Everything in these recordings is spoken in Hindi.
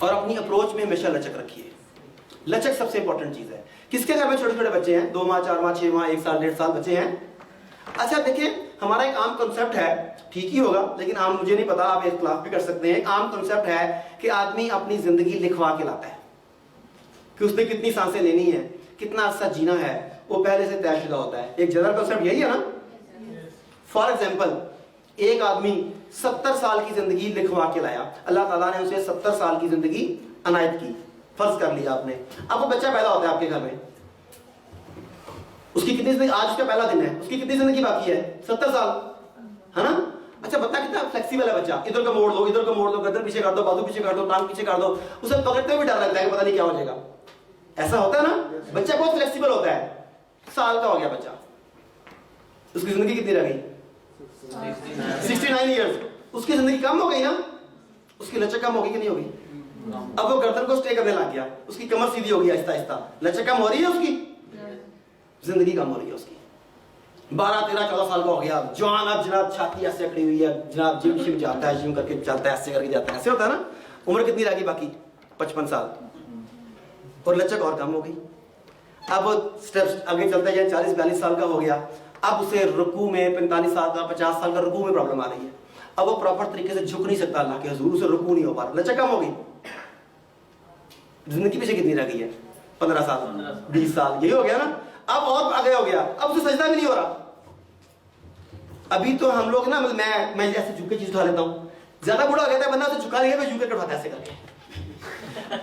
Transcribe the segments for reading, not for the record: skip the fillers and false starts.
और अपनी अप्रोच में हमेशा लचक रखिए। लचक सबसे इंपॉर्टेंट चीज है। किसके घर में छोटे छोटे बच्चे हैं, 2 माह 4 माह 6 माह 1 साल 1.5 साल बच्चे हैं? अच्छा देखिए, हमारा एक आम कॉन्सेप्ट है, ठीक ही होगा लेकिन आम मुझे नहीं पता, आप इख्तिलाफ भी कर सकते हैं। आम कॉन्सेप्ट है कि आदमी अपनी जिंदगी लिखवा के लाता है कि उसने कितनी सांसें लेनी है, कितना अर्सा जीना है, वो पहले से तयशुदा होता है। एक जनरल कॉन्सेप्ट यही है ना। फॉर एग्जाम्पल, एक आदमी 70 साल की जिंदगी लिखवा के लाया, अल्लाह ताला ने उसे 70 साल की जिंदगी अनायत की। फर्ज कर लिया आपने, अब वो बच्चा पैदा होता है आपके घर में, उसकी कितनी जिंदगी, आज उसका पहला दिन है, उसकी कितनी जिंदगी बाकी है? 70 साल, है ना। अच्छा बता कितना फ्लेक्सिबल है बच्चा, इधर का मोड़ दो, इधर का मोड़ दो, गर्दन पीछे कर दो, बाजू पीछे कर दो, टांग पीछे कर दो, उसे पकड़ते हुए डर लगता है कि पता नहीं क्या हो जाएगा। ऐसा होता है ना, बच्चा बहुत फ्लेक्सिबल होता है। साल का हो गया बच्चा, उसकी जिंदगी कितनी रह गई? 69 ईयर्स। उसकी जिंदगी कम हो गई ना, उसकी लचक कम होगी कि नहीं होगी? अब वो गर्दन को स्टे करने लग गया, उसकी कमर सीधी होगी आहिस्ता आहिस्ता, लचक कम हो रही है उसकी, जिंदगी कम हो रही है उसकी। 12 13 14 साल का हो गया जवान, अब जनाब छाती ऐसे अकड़ी हुई है, जनाब जिम शिम जाता है, जिम करके चलता है, ऐसे करके जाता है, ऐसे होता है ना। उम्र कितनी रह गई बाकी? 55 साल, और लचक और कम हो गई। अब स्टेप्स आगे चलता है, 40 42 साल का हो गया, अब उसे रुकू में 45 साल का 50 साल का रुकू में प्रॉब्लम आ रही है। अब वो प्रॉपर तरीके से झुक नहीं सकता अल्लाह के हुजूर, उसे रुकू नहीं हो पा रहा, लचक कम हो गई। जिंदगी पीछे कितनी रह गई है? 15 साल 20 साल, यही हो गया ना। अब और आगे हो गया, अब उसे सजदा भी नहीं हो रहा। अभी तो हम लोग ना, मैं ऐसे झुक के चीज उठा लेता हूँ, ज्यादा बूढ़ा हो गया था बंदा, उसे झुका नहीं, मैं झुक के उठाता ऐसे करके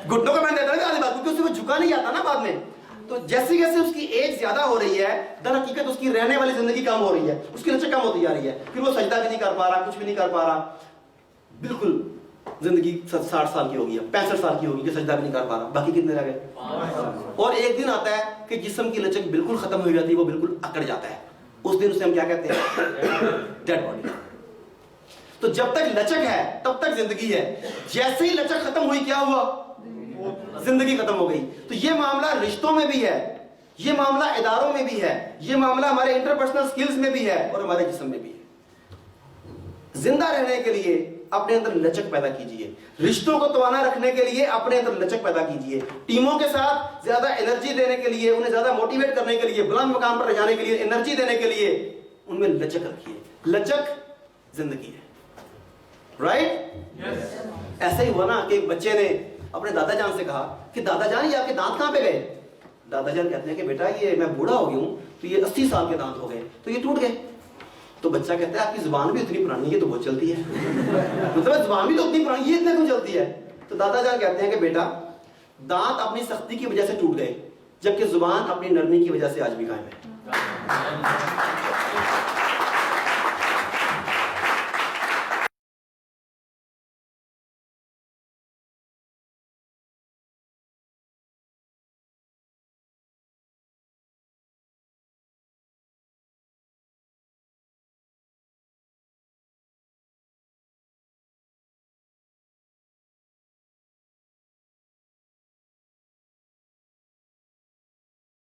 घुटनों को मैंने देता है आधी बात, क्योंकि उसे वो झुका नहीं आता ना बाद में। तो जैसे जैसे उसकी एज ज्यादा हो रही है, दर हकीकत उसकी रहने वाली जिंदगी कम हो रही है, उसकी लचक कम होती जा रही है, फिर वो सजदा भी नहीं कर पा रहा, कुछ भी नहीं कर पा रहा, बिल्कुल जिंदगी 60 साल की होगी, 65 साल की होगी कि सजदा भी नहीं कर पा रहा, बाकी कितने रह गए? और एक दिन आता है कि जिस्म की लचक बिल्कुल खत्म हो जाती है, वो बिल्कुल अकड़ जाता है, उस दिन उसे हम क्या कहते हैं? Dead body. तो जब तक लचक है तब तक जिंदगी है, जैसे ही लचक खत्म हुई क्या हुआ? जिंदगी खत्म हो गई। तो ये मामला रिश्तों में भी है, ये मामला इदारों में भी है, ये मामला हमारे इंटरपर्सनल स्किल्स में भी है, और हमारे जिस्म में भी है। जिंदा रहने के लिए अपने अंदर लचक पैदा कीजिए, रिश्तों को तवाना रखने के लिए अपने अंदर लचक पैदा कीजिए, टीमों के साथ ज्यादा एनर्जी देने के लिए, उन्हें ज्यादा मोटिवेट करने के लिए, बुलंद मकाम पर जाने के लिए एनर्जी देने के लिए उनमें लचक रखिए। लचक जिंदगी है, राइट? ऐसा ही हुआ ना कि एक बच्चे ने अपने दादाजान से कहा कि दादाजान ये आपके दांत कहां पे गए? दादाजान कहते हैं कि बेटा ये मैं बूढ़ा हो गया हूं, तो ये 80 साल के दांत हो गए, तो ये टूट गए। तो बच्चा कहता है आपकी जुबान भी इतनी पुरानी है, तो बहुत चलती है मतलब जुबान भी तो उतनी पुरानी, ये इतने क्यों चलती है? तो दादाजान कहते हैं कि बेटा दांत अपनी सख्ती की वजह से टूट गए, जबकि जुबान अपनी नरमी की वजह से आज भी कायम है।